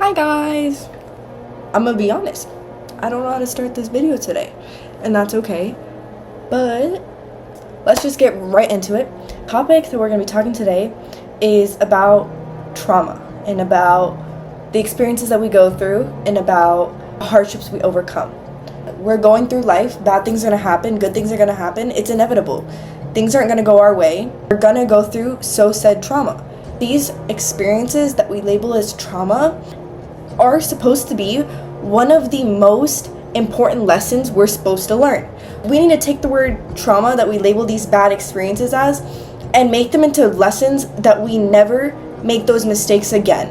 Hi guys! I'm gonna be honest, I don't know how to start this video today, and that's okay, but let's just get right into it. The topic that we're gonna be talking today is about trauma, and about the experiences that we go through, and about hardships we overcome. We're going through life, bad things are gonna happen, good things are gonna happen, it's inevitable. Things aren't gonna go our way, we're gonna go through said trauma. These experiences that we label as trauma are supposed to be one of the most important lessons we're supposed to learn. We need to take the word trauma that we label these bad experiences as and make them into lessons that we never make those mistakes again,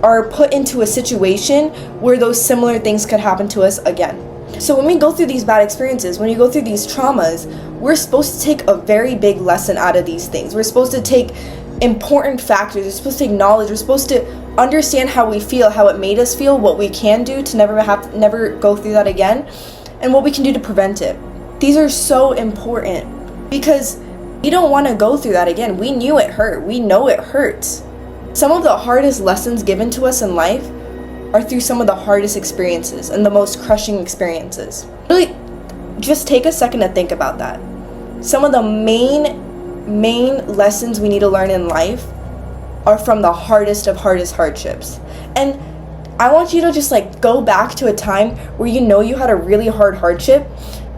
or put into a situation where those similar things could happen to us again. So when we go through these bad experiences, when you go through these traumas, we're supposed to take a very big lesson out of these things. We're supposed to take important factors, we're supposed to acknowledge, we're supposed to understand how we feel, how it made us feel, what we can do to never go through that again, and what we can do to prevent it. These are so important because we don't want to go through that again. We knew it hurt. We know it hurts. Some of the hardest lessons given to us in life are through some of the hardest experiences and the most crushing experiences. Really, just take a second to think about that. Some of the main lessons we need to learn in life are from the hardest of hardships. And I want you to just go back to a time where you know you had a really hard hardship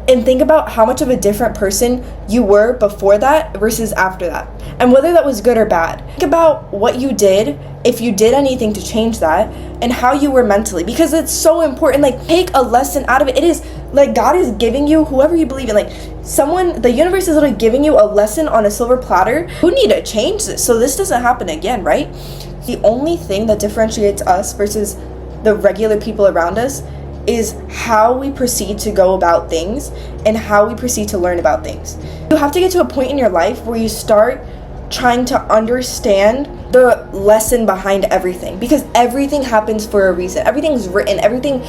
and think about how much of a different person you were before that versus after that, and whether that was good or bad. Think about what you did, if you did anything to change that, and how you were mentally, because it's so important. Take a lesson out of it. It is God is giving you, whoever you believe in, the universe is literally giving you a lesson on a silver platter. You need to change this so this doesn't happen again, right? The only thing that differentiates us versus the regular people around us is how we proceed to go about things and how we proceed to learn about things. You have to get to a point in your life where you start trying to understand the lesson behind everything, because everything happens for a reason. Everything's written, everything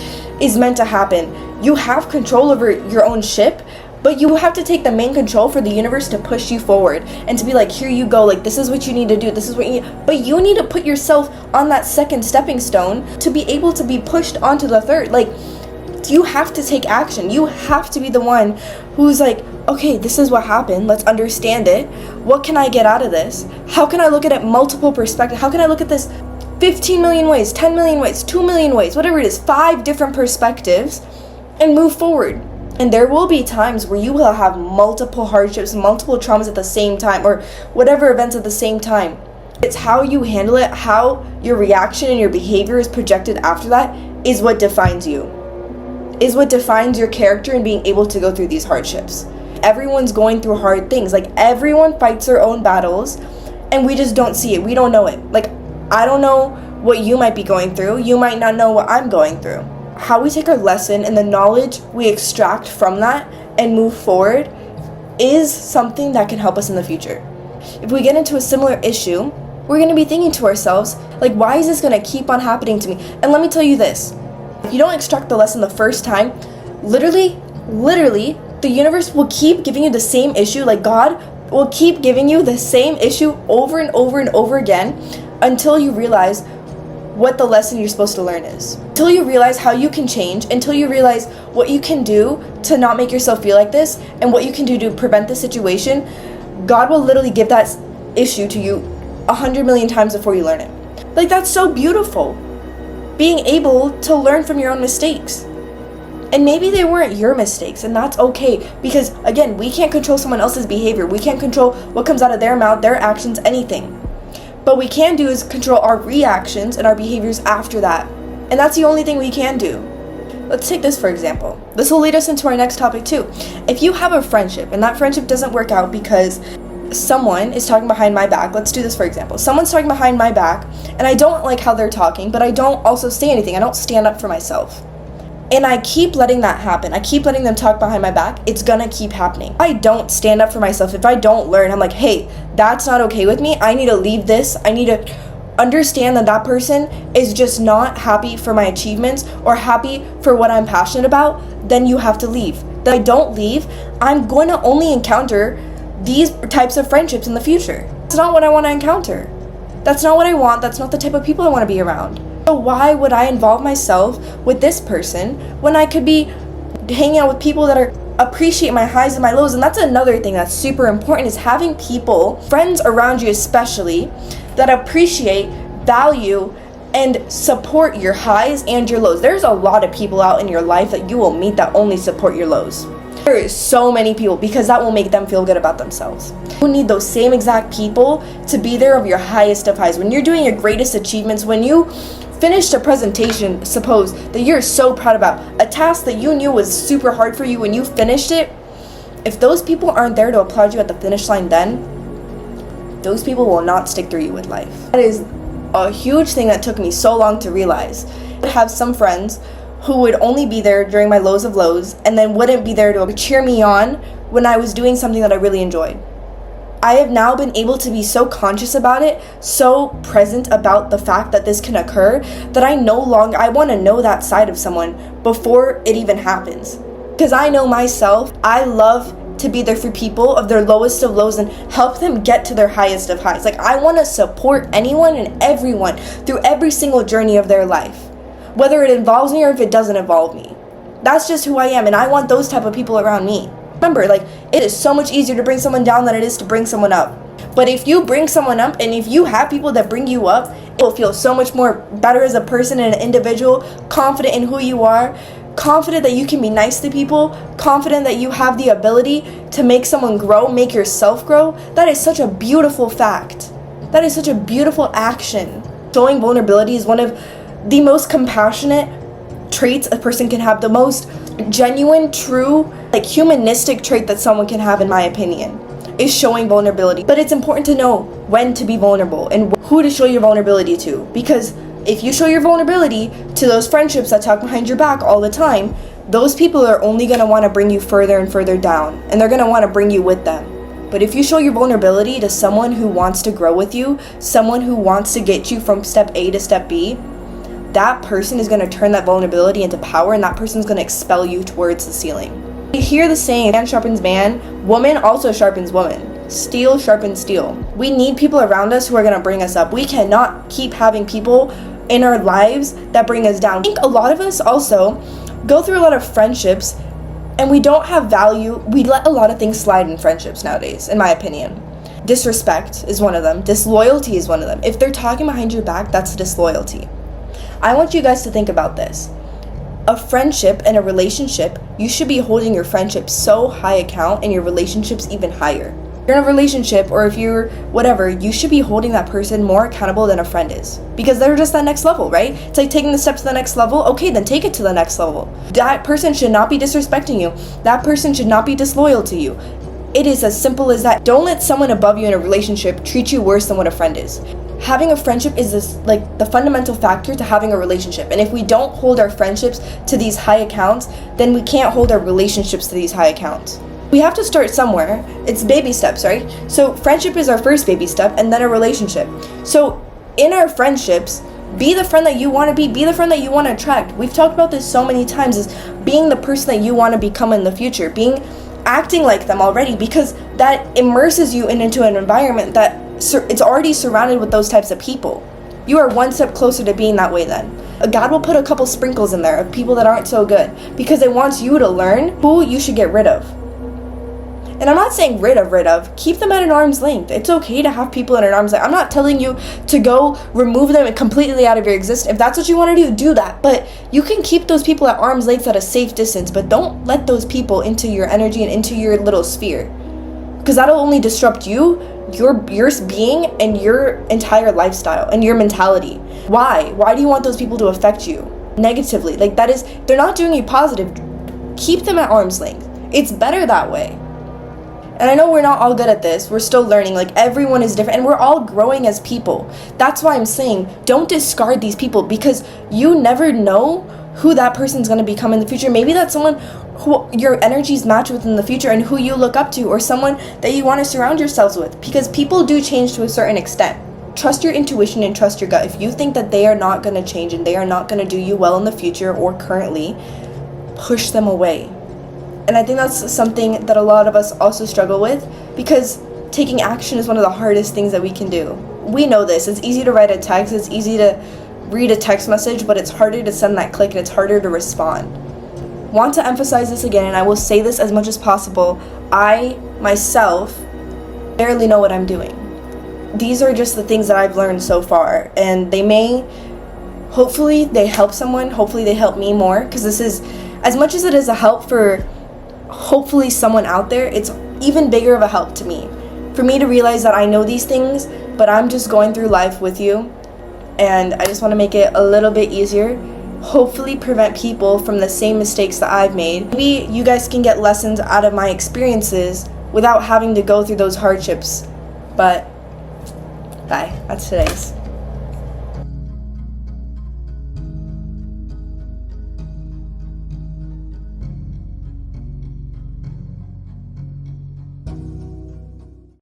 is meant to happen. You have control over your own ship, but you have to take the main control for the universe to push you forward and to be here you go, this is what you need to do, this is what you need. But you need to put yourself on that second stepping stone to be able to be pushed onto the third. You have to take action. You have to be the one who's okay, this is what happened, let's understand it. What can I get out of this? How can I look at it multiple perspectives? How can I look at this 15 million ways, 10 million ways, 2 million ways, whatever it is, 5 different perspectives, and move forward? And there will be times where you will have multiple hardships, multiple traumas at the same time, or whatever events at the same time. It's how you handle it, how your reaction and your behavior is projected after that is what defines you, is what defines your character and being able to go through these hardships. Everyone's going through hard things. Everyone fights their own battles, and we just don't see it. We don't know it. I don't know what you might be going through. You might not know what I'm going through. How we take our lesson and the knowledge we extract from that and move forward is something that can help us in the future. If we get into a similar issue, we're going to be thinking to ourselves, why is this going to keep on happening to me? And let me tell you this. If you don't extract the lesson the first time, literally, the universe will keep giving you the same issue. God will keep giving you the same issue over and over and over again until you realize what the lesson you're supposed to learn is. Until you realize how you can change, until you realize what you can do to not make yourself feel like this, and what you can do to prevent the situation, God will literally give that issue to you 100 million times before you learn it. That's so beautiful. Being able to learn from your own mistakes. And maybe they weren't your mistakes, and that's okay, because again, we can't control someone else's behavior. We can't control what comes out of their mouth, their actions, anything. But we can do is control our reactions and our behaviors after that. And that's the only thing we can do. Let's take this for example. This will lead us into our next topic too. If you have a friendship and that friendship doesn't work out because someone is talking behind my back, let's do this for example. Someone's talking behind my back and I don't like how they're talking, but I don't also say anything. I don't stand up for myself. And I keep letting that happen. I keep letting them talk behind my back. It's gonna keep happening. If I don't stand up for myself, if I don't learn, I'm hey, that's not okay with me. I need to leave this. I need to understand that person is just not happy for my achievements or happy for what I'm passionate about. Then you have to leave. If I don't leave, I'm going to only encounter these types of friendships in the future. That's not what I want to encounter. That's not what I want. That's not the type of people I want to be around. So why would I involve myself with this person when I could be hanging out with people that appreciate my highs and my lows? And that's another thing that's super important, is having people, friends around you especially, that appreciate, value, and support your highs and your lows. There's a lot of people out in your life that you will meet that only support your lows. There is so many people, because that will make them feel good about themselves. You need those same exact people to be there of your highest of highs. When you're doing your greatest achievements, when you finished a presentation, suppose, that you're so proud about, a task that you knew was super hard for you when you finished it, if those people aren't there to applaud you at the finish line, then those people will not stick through you with life. That is a huge thing that took me so long to realize. I have some friends who would only be there during my lows of lows and then wouldn't be there to cheer me on when I was doing something that I really enjoyed. I have now been able to be so conscious about it, so present about the fact that this can occur, that I want to know that side of someone before it even happens. Because I know myself, I love to be there for people of their lowest of lows and help them get to their highest of highs. Like, I want to support anyone and everyone through every single journey of their life, whether it involves me or if it doesn't involve me. That's just who I am, and I want those type of people around me. Remember, like, it is so much easier to bring someone down than it is to bring someone up. But if you bring someone up, and if you have people that bring you up, it will feel so much more better as a person and an individual, confident in who you are, confident that you can be nice to people, confident that you have the ability to make someone grow, make yourself grow. That is such a beautiful fact. That is such a beautiful action. Showing vulnerability is one of the most compassionate traits a person can have, the most genuine, true, like, humanistic trait that someone can have, in my opinion, is showing vulnerability. But it's important to know when to be vulnerable and who to show your vulnerability to, because if you show your vulnerability to those friendships that talk behind your back all the time, those people are only going to want to bring you further and further down, and they're going to want to bring you with them. But if you show your vulnerability to someone who wants to grow with you, someone who wants to get you from step A to step B, that person is going to turn that vulnerability into power, and that person is going to expel you towards the ceiling. You hear the saying, man sharpens man, woman also sharpens woman. Steel sharpens steel. We need people around us who are going to bring us up. We cannot keep having people in our lives that bring us down. I think a lot of us also go through a lot of friendships and we don't have value. We let a lot of things slide in friendships nowadays, in my opinion. Disrespect is one of them. Disloyalty is one of them. If they're talking behind your back, that's disloyalty. I want you guys to think about this. A friendship and a relationship, you should be holding your friendship so high account and your relationships even higher. If you're in a relationship, or if you're whatever, you should be holding that person more accountable than a friend is, because they're just that next level, right? It's like taking the step to the next level. Okay, then take it to the next level. That person should not be disrespecting you. That person should not be disloyal to you. It is as simple as that. Don't let someone above you in a relationship treat you worse than what a friend is. Having a friendship is the fundamental factor to having a relationship. And if we don't hold our friendships to these high accounts, then we can't hold our relationships to these high accounts. We have to start somewhere. It's baby steps, right? So friendship is our first baby step, and then a relationship. So in our friendships, be the friend that you want to be the friend that you want to attract. We've talked about this so many times, is being the person that you want to become in the future, acting like them already, because that immerses you into an environment that it's already surrounded with those types of people. You are one step closer to being that way then. God will put a couple sprinkles in there of people that aren't so good, because it wants you to learn who you should get rid of. And I'm not saying rid of, keep them at an arm's length. It's okay to have people at an arm's length. I'm not telling you to go remove them completely out of your existence. If that's what you want to do that. But you can keep those people at arm's length at a safe distance, but don't let those people into your energy and into your little sphere, because that'll only disrupt you, your being, and your entire lifestyle and your mentality. Why do you want those people to affect you negatively? Like, that is, they're not doing you positive. Keep them at arm's length. It's better that way. And I know we're not all good at this. We're still learning. Like, everyone is different, and we're all growing as people. That's why I'm saying don't discard these people, because you never know who that person's going to become in the future. Maybe that's someone who your energies match with in the future and who you look up to, or someone that you want to surround yourselves with, because people do change to a certain extent. Trust your intuition and trust your gut. If you think that they are not going to change and they are not going to do you well in the future or currently, push them away. And I think that's something that a lot of us also struggle with, because taking action is one of the hardest things that we can do. We know this. It's easy to write a text. It's easy to read a text message, but it's harder to send that click and it's harder to respond. Want to emphasize this again, and I will say this as much as possible. I, myself, barely know what I'm doing. These are just the things that I've learned so far, and hopefully they help someone, hopefully they help me more, because this is, as much as it is a help for hopefully someone out there, it's even bigger of a help to me. For me to realize that I know these things, but I'm just going through life with you, and I just want to make it a little bit easier. Hopefully prevent people from the same mistakes that I've made. Maybe you guys can get lessons out of my experiences without having to go through those hardships. But bye. That's today's.